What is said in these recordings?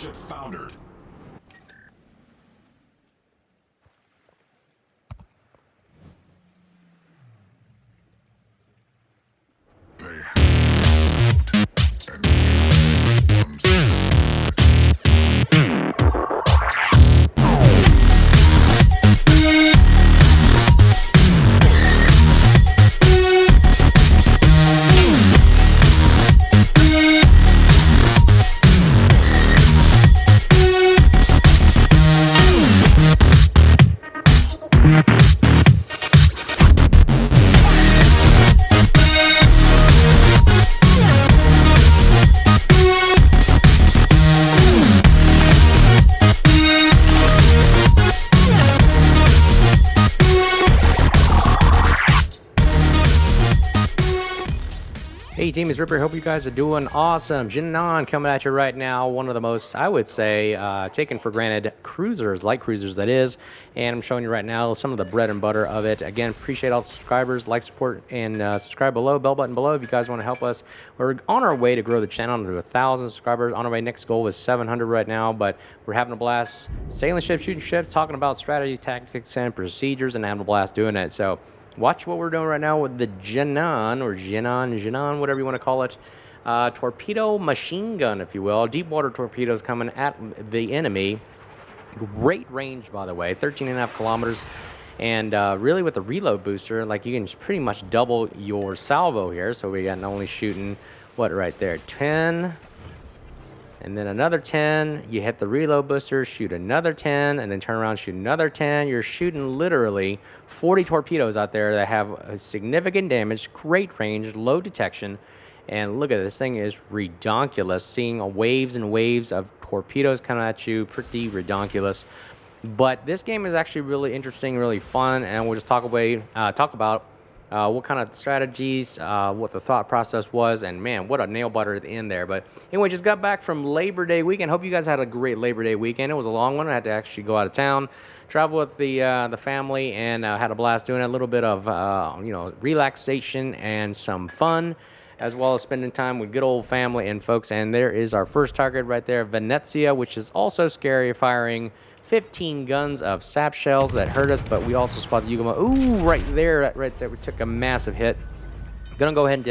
warship foundered. Hey team, it's Ripper. Hope you guys are doing awesome. Jinan coming at you right now. One of the most, I would say, taken for granted cruisers, light cruisers that is. And I'm showing you right now some of the bread and butter of it. Again, appreciate all the subscribers, like, support, and subscribe below, bell button below if you guys want to help us. We're on our way to grow the channel to 1,000 subscribers. On our way, next goal is 700 right now, but we're having a blast sailing ships, shooting ships, talking about strategy, tactics, and procedures, and having a blast doing it. So watch what we're doing right now with the Jinan, or Jinan, whatever you want to call it. Torpedo machine gun, if you will. Deep water torpedoes coming at the enemy. Great range, by the way, 13.5 kilometers. And really with the reload booster, like you can pretty much double your salvo here. So we got not only shooting, what, right there, 10... and then another 10, you hit the reload booster, shoot another 10, and then turn around, shoot another 10. You're shooting literally 40 torpedoes out there that have a significant damage, great range, low detection, and look at this thing is redonkulous. Seeing waves and waves of torpedoes coming at you, pretty redonkulous. But this game is actually really interesting, really fun, and we'll just talk about what kind of strategies, what the thought process was, and man, what a nail biter at the end there. But anyway, just got back from Labor Day weekend. Hope you guys had a great Labor Day weekend. It was a long one. I had to actually go out of town, travel with the family, and had a blast doing it. A little bit of relaxation and some fun, as well as spending time with good old family and folks. And there is our first target right there, Venezia, which is also scary, firing 15 guns of sap shells that hurt us, but we also spotted the Yugamo. Ooh, right there, we took a massive hit. Gonna go ahead and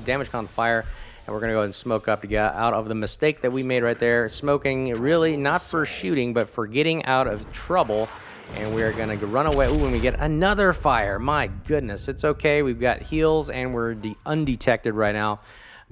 damage on fire, and we're gonna go ahead and smoke up to get out of the mistake that we made right there. Smoking, really not for shooting, but for getting out of trouble. And we're gonna run away. Ooh, and we get another fire. My goodness, it's okay. We've got heals, and we're undetected right now.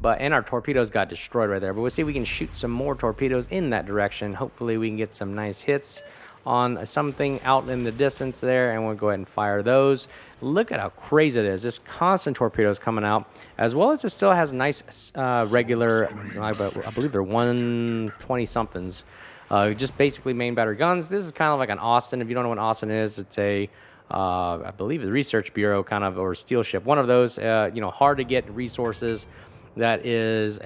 And our torpedoes got destroyed right there. But we'll see if we can shoot some more torpedoes in that direction. Hopefully we can get some nice hits on something out in the distance there, and we'll go ahead and fire those. Look at how crazy it is. Just constant torpedoes coming out, as well as it still has nice regular, I believe they're 120-somethings. Just basically main battery guns. This is kind of like an Austin. If you don't know what Austin is, it's a I believe the Research Bureau kind of, or steel ship. One of those, hard to get resources. That is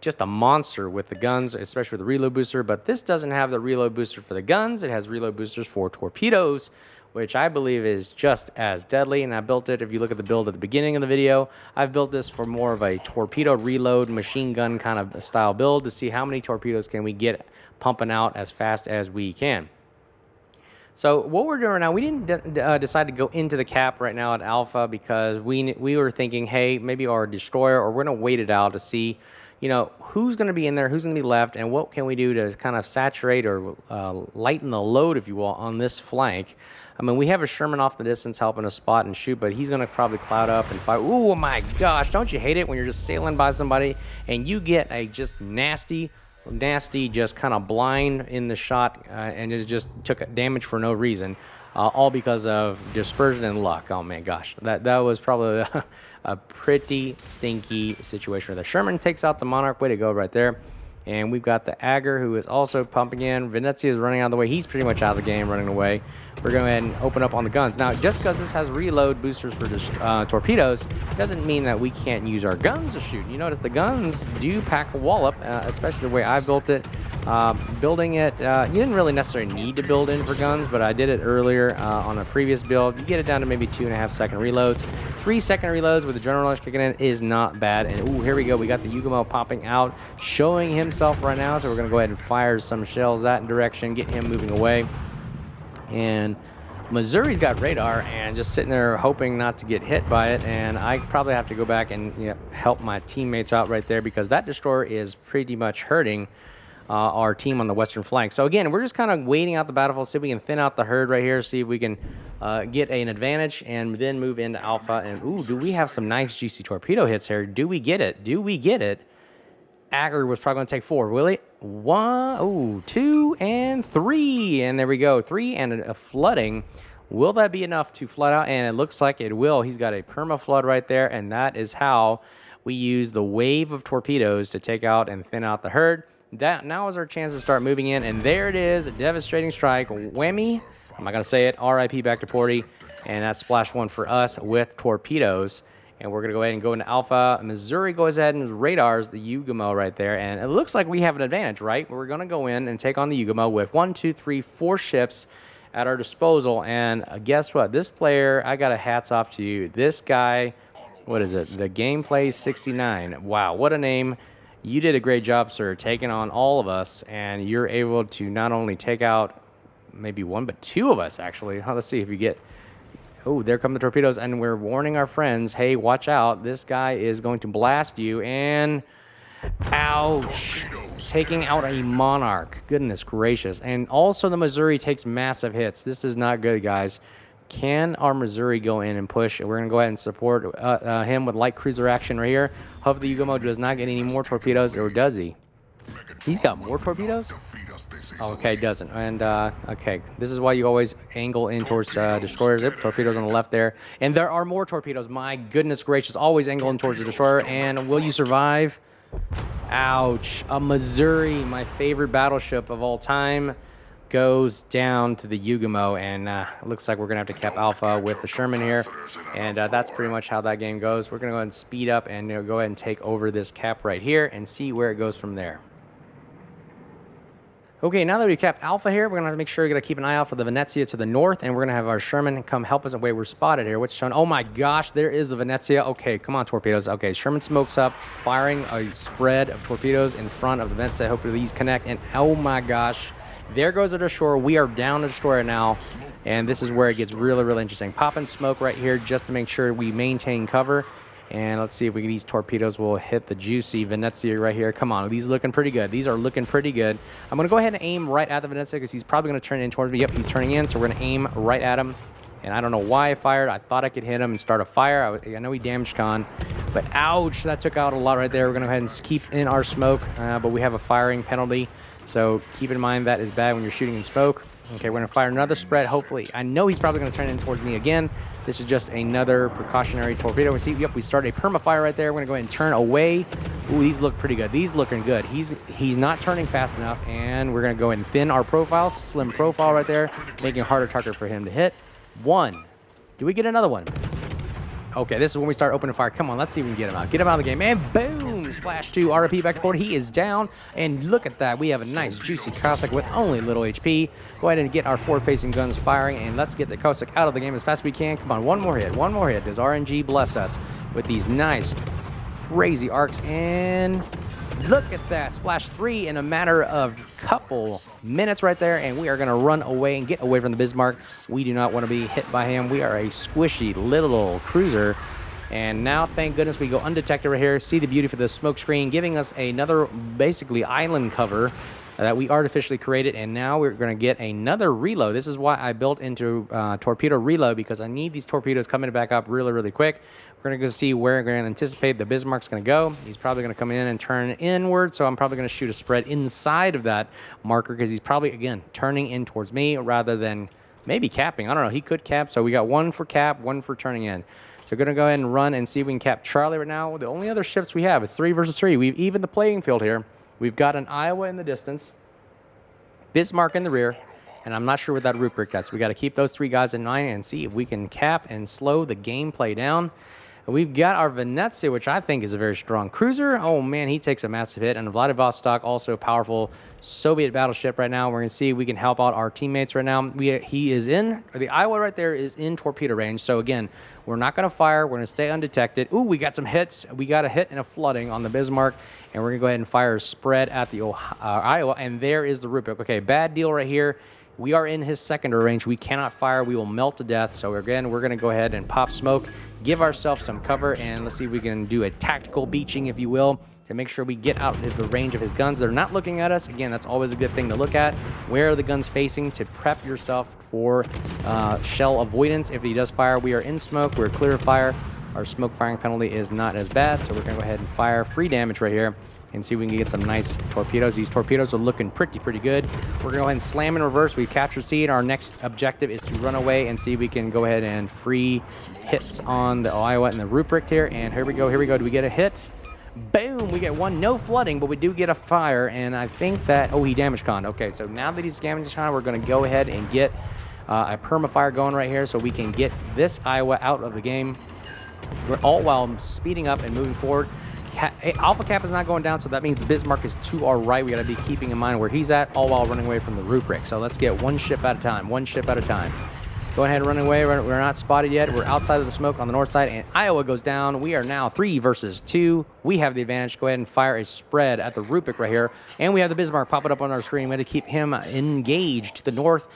just a monster with the guns, especially with the reload booster. But this doesn't have the reload booster for the guns. It has reload boosters for torpedoes, which I believe is just as deadly. And I built it, if you look at the build at the beginning of the video, I've built this for more of a torpedo reload machine gun kind of style build to see how many torpedoes can we get pumping out as fast as we can. So what we're doing right now, we didn't decide to go into the cap right now at Alpha because we were thinking, hey, maybe our destroyer, or we're going to wait it out to see, who's going to be in there, who's going to be left, and what can we do to kind of saturate or lighten the load, if you will, on this flank. I mean, we have a Sherman off the distance helping us spot and shoot, but he's going to probably cloud up and fire. Oh, my gosh, don't you hate it when you're just sailing by somebody and you get a just nasty, just kind of blind in the shot, and it just took damage for no reason, all because of dispersion and luck. Oh man, gosh, that was probably a pretty stinky situation. The Sherman takes out the Monarch. Way to go right there. And we've got the Agger, who is also pumping in. Venezia is running out of the way. He's pretty much out of the game, running away. We're going to go ahead and open up on the guns. Now, just because this has reload boosters for torpedoes doesn't mean that we can't use our guns to shoot. You notice the guns do pack a wallop, especially the way I built it. Building it, you didn't really necessarily need to build in for guns, but I did it earlier on a previous build. You get it down to maybe 2.5 second reloads. 3 second reloads with the general knowledge kicking in is not bad. And ooh, here we go. We got the Yugumo popping out, showing himself right now. So we're going to go ahead and fire some shells that direction, get him moving away. And Missouri's got radar and just sitting there hoping not to get hit by it. And I probably have to go back and help my teammates out right there, because that destroyer is pretty much hurting our team on the western flank. So again, we're just kind of waiting out the battlefield, see if we can thin out the herd right here, see if we can get an advantage, and then move into alpha. And ooh, do we have some nice juicy torpedo hits here? Do we get it? Do we get it? Agger was probably going to take 4, will he? 1, ooh, 2, and 3. And there we go, 3 and a flooding. Will that be enough to flood out? And it looks like it will. He's got a perma flood right there, and that is how we use the wave of torpedoes to take out and thin out the herd. That now is our chance to start moving in, and there it is, a devastating strike. Whammy. I'm not going to say it. RIP back to Porty, and that's splash 1 for us with torpedoes. And we're going to go ahead and go into alpha. Missouri goes ahead and radars the Yugumo right there, and it looks like we have an advantage, right? We're going to go in and take on the Yugumo with 1, 2, 3, 4 ships at our disposal. And guess what? This player, I got a hats off to you. This guy, what is it? The Gameplay 69. Wow, what a name. You did a great job, sir, taking on all of us, and you're able to not only take out maybe 1, but 2 of us, actually. Let's see if you get... Oh, there come the torpedoes, and we're warning our friends, hey, watch out. This guy is going to blast you, and... Ouch. Taking out a Monarch. Goodness gracious. And also the Missouri takes massive hits. This is not good, guys. Can our Missouri go in and push? We're going to go ahead and support him with light cruiser action right here. Hope the Yugumo does not get any more torpedoes, or does he? He's got more torpedoes? Oh, okay, doesn't. And, okay, this is why you always angle in towards destroyers. Yep, torpedoes on the left there. And there are more torpedoes. My goodness gracious, always angle in towards the destroyer. And will you survive? Ouch. A Missouri, my favorite battleship of all time, goes down to the Yugumo, and it looks like we're going to have to cap alpha with the Sherman here, and that's pretty much how that game goes. We're going to go ahead and speed up and go ahead and take over this cap right here and see where it goes from there. Okay, now that we've capped alpha here, we're going to have to make sure we're going to keep an eye out for the Venezia to the north, and we're going to have our Sherman come help us away. We're spotted here. What's shown? Oh my gosh, there is the Venezia. Okay, come on, torpedoes. Okay, Sherman smokes up, firing a spread of torpedoes in front of the Venezia. Hopefully these connect, and oh my gosh, there goes the destroyer. We are down the destroyer now, and this is where it gets really, really interesting. Popping smoke right here just to make sure we maintain cover. And let's see if these torpedoes will hit the juicy Venezia right here. Come on, these are looking pretty good. These are looking pretty good. I'm going to go ahead and aim right at the Venezia because he's probably going to turn in towards me. Yep, he's turning in, so we're going to aim right at him. And I don't know why I fired. I thought I could hit him and start a fire. I know he damaged con, but ouch, that took out a lot right there. We're going to go ahead and keep in our smoke, but we have a firing penalty. So keep in mind that is bad when you're shooting in smoke. Okay, we're going to fire another spread, hopefully. I know he's probably going to turn in towards me again. This is just another precautionary torpedo. We see, yep, we started a perma-fire right there. We're going to go ahead and turn away. Ooh, these look pretty good. These looking good. He's not turning fast enough, and we're going to go ahead and thin our profile. Slim profile right there, making a harder target for him to hit. 1. Do we get another one? Okay, this is when we start opening fire. Come on, let's see if we can get him out. Get him out of the game. And boom! Splash 2, RP back to forward. He is down. And look at that. We have a nice, juicy Cossack with only little HP. Go ahead and get our forward-facing guns firing. And let's get the Cossack out of the game as fast as we can. Come on, one more hit. One more hit. Does RNG bless us with these nice, crazy arcs? And look at that. Splash 3 in a matter of couple minutes right there. And we are going to run away and get away from the Bismarck. We do not want to be hit by him. We are a squishy little cruiser. And now, thank goodness, we go undetected right here. See the beauty for the smoke screen, giving us another, basically, island cover that we artificially created. And now we're going to get another reload. This is why I built into torpedo reload, because I need these torpedoes coming back up really, really quick. We're going to go see where we're going to anticipate the Bismarck's going to go. He's probably going to come in and turn inward, so I'm probably going to shoot a spread inside of that marker, because he's probably, again, turning in towards me rather than maybe capping. I don't know. He could cap, so we got 1 for cap, 1 for turning in. So we're going to go ahead and run and see if we can cap Charlie right now. The only other ships we have is 3 versus 3. We've evened the playing field here. We've got an Iowa in the distance, Bismarck in the rear, and I'm not sure what that rubric is. We got to keep those 3 guys in mind and see if we can cap and slow the gameplay down. We've got our Venezia, which I think is a very strong cruiser. Oh, man, he takes a massive hit. And Vladivostok, also a powerful Soviet battleship right now. We're going to see if we can help out our teammates right now. He is in, the Iowa right there is in torpedo range. So, again, we're not going to fire. We're going to stay undetected. Ooh, we got some hits. We got a hit and a flooding on the Bismarck. And we're going to go ahead and fire a spread at the Iowa. And there is the Rupert. Okay, bad deal right here. We are in his secondary range. We cannot fire. We will melt to death. So, again, we're going to go ahead and pop smoke, give ourselves some cover, and let's see if we can do a tactical beaching, if you will, to make sure we get out of the range of his guns. They're not looking at us. Again, that's always a good thing to look at. Where are the guns facing to prep yourself for shell avoidance? If he does fire, we are in smoke. We're clear of fire. Our smoke firing penalty is not as bad, so we're going to go ahead and fire free damage right here and see if we can get some nice torpedoes. These torpedoes are looking pretty good. We're going to go ahead and slam in reverse. We've captured seed. Our next objective is to run away and see if we can go ahead and free hits on the Iowa and the Ruprecht here. And here we go. Do we get a hit? Boom! We get one. No flooding, but we do get a fire. And I think that... Oh, he damage conned. Okay, so now that he's damage conned, we're going to go ahead and get a permafire going right here so we can get this Iowa out of the game. We're all while speeding up and moving forward. Alpha Cap is not going down, so that means the Bismarck is to our right. We got to be keeping in mind where he's at, all while running away from the Ruprecht. So let's get one ship at a time. Go ahead and run away. We're not spotted yet. We're outside of the smoke on the north side, and Iowa goes down. We are now 3 versus 2. We have the advantage. Go ahead and fire a spread at the Ruprecht right here, and we have the Bismarck popping up on our screen. We have to keep him engaged to the north.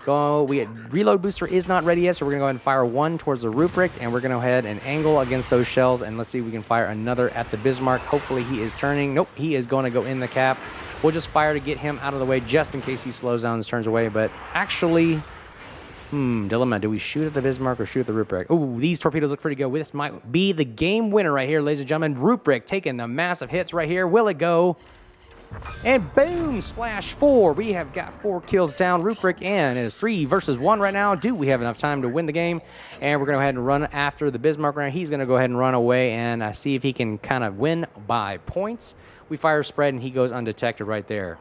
Reload booster is not ready yet, so we're going to go ahead and fire one towards the Ruprecht, and we're going to go ahead and angle against those shells, and let's see if we can fire another at the Bismarck. Hopefully he is turning. Nope, he is going to go in the cap. We'll just fire to get him out of the way just in case he slows down and turns away, but actually... dilemma. Do we shoot at the Bismarck or shoot at the Ruprecht? Ooh, these torpedoes look pretty good. This might be the game winner right here, ladies and gentlemen. Ruprecht taking the massive hits right here. Will it go? And boom, splash 4. We have got 4 kills down. Ruprecht, and it is 3 versus 1 right now. Do we have enough time to win the game? And we're going to go ahead and run after the Bismarck right now. He's going to go ahead and run away and see if he can kind of win by points. We fire a spread, and he goes undetected right there.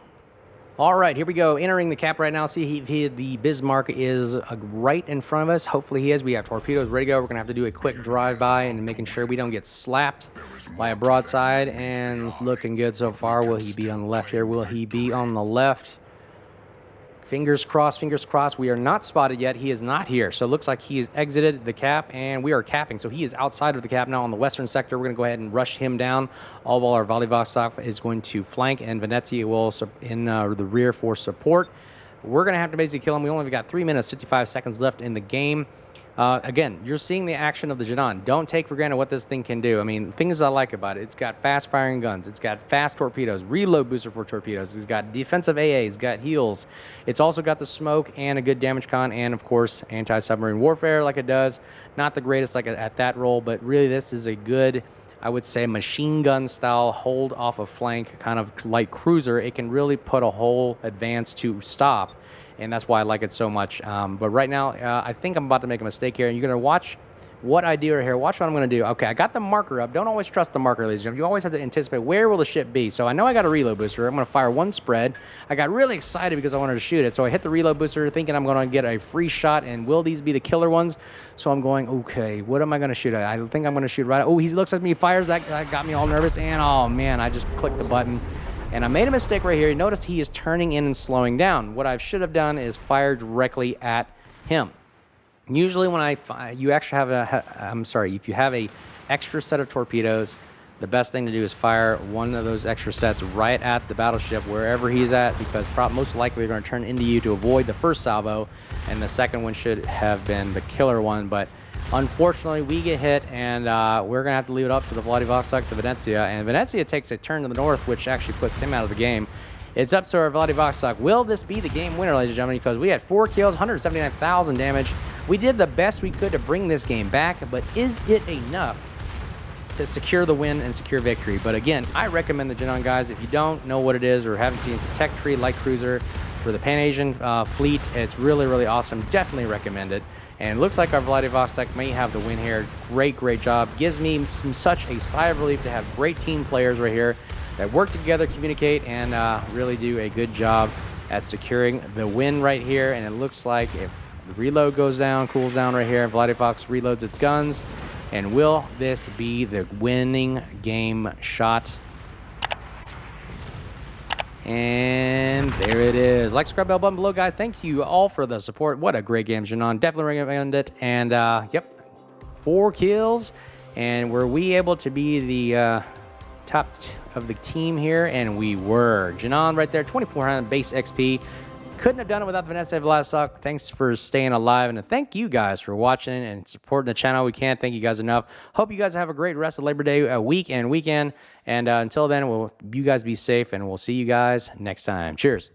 All right, here we go. Entering the cap right now. See, the Bismarck is right in front of us. Hopefully he is. We have torpedoes ready to go. We're going to have to do a quick drive-by and making sure we don't get slapped by a broadside. And it's looking good so far. Will he be on the left here? Will he be on the left? Fingers crossed, fingers crossed. We are not spotted yet. He is not here. So it looks like he has exited the cap, and we are capping. So he is outside of the cap now on the western sector. We're going to go ahead and rush him down, all while our Vladivostok is going to flank, and Venezia will in the rear for support. We're going to have to basically kill him. We only got 3 minutes, 55 seconds left in the game. Again, you're seeing the action of the Jinan. Don't take for granted what this thing can do. I mean, things I like about it. It's got fast firing guns. It's got fast torpedoes, reload booster for torpedoes. It's got defensive AA. It's got heals. It's also got the smoke and a good damage con, and of course, anti-submarine warfare like it does. Not the greatest like at that role, but really this is a good, I would say, machine gun style hold off a flank, kind of like cruiser. It can really put a whole advance to stop. And that's why I like it so much. But right now, I think I'm about to make a mistake here. And you're going to watch what I do right here. Watch what I'm going to do. Okay, I got the marker up. Don't always trust the marker, ladies and gentlemen. You always have to anticipate where will the ship be. So I know I got a reload booster. I'm going to fire one spread. I got really excited because I wanted to shoot it. So I hit the reload booster thinking I'm going to get a free shot. And will these be the killer ones? So I'm going, okay, what am I going to shoot at? I think I'm going to shoot right at... Oh, he looks at me, fires. That got me all nervous. And, oh, man, I just clicked the button. And I made a mistake right here. You notice he is turning in and slowing down. What I should have done is fire directly at him. Usually when you actually have if you have a extra set of torpedoes, the best thing to do is fire one of those extra sets right at the battleship, wherever he's at, because most likely they're going to turn into you to avoid the first salvo, and the second one should have been the killer one. But unfortunately, we get hit, and we're going to have to leave it up to the Vladivostok to Venezia. And Venezia takes a turn to the north, which actually puts him out of the game. It's up to our Vladivostok. Will this be the game winner, ladies and gentlemen? Because we had 4 kills, 179,000 damage. We did the best we could to bring this game back, but is it enough to secure the win and secure victory? But again, I recommend the Jinan, guys. If you don't know what it is or haven't seen, it's a tech tree light cruiser for the Pan-Asian fleet. It's really, really awesome. Definitely recommend it. And it looks like our Vladivostok may have the win here. Great, great job. Gives me such a sigh of relief to have great team players right here that work together, communicate, and really do a good job at securing the win right here. And it looks like if the reload goes down, cools down right here, and Vladivostok reloads its guns, And will this be the winning game shot? And there it is. Like, subscribe, bell button below, guys. Thank you all for the support. What a great game, Jinan. Definitely recommend it. And, yep, 4 kills. And were we able to be the top of the team here? And we were. Jinan right there, 2,400 base XP. Couldn't have done it without Vanessa Vlasoc. Thanks for staying alive. And thank you guys for watching and supporting the channel. We can't thank you guys enough. Hope you guys have a great rest of Labor Day week and weekend. And until then, you guys be safe, and we'll see you guys next time. Cheers.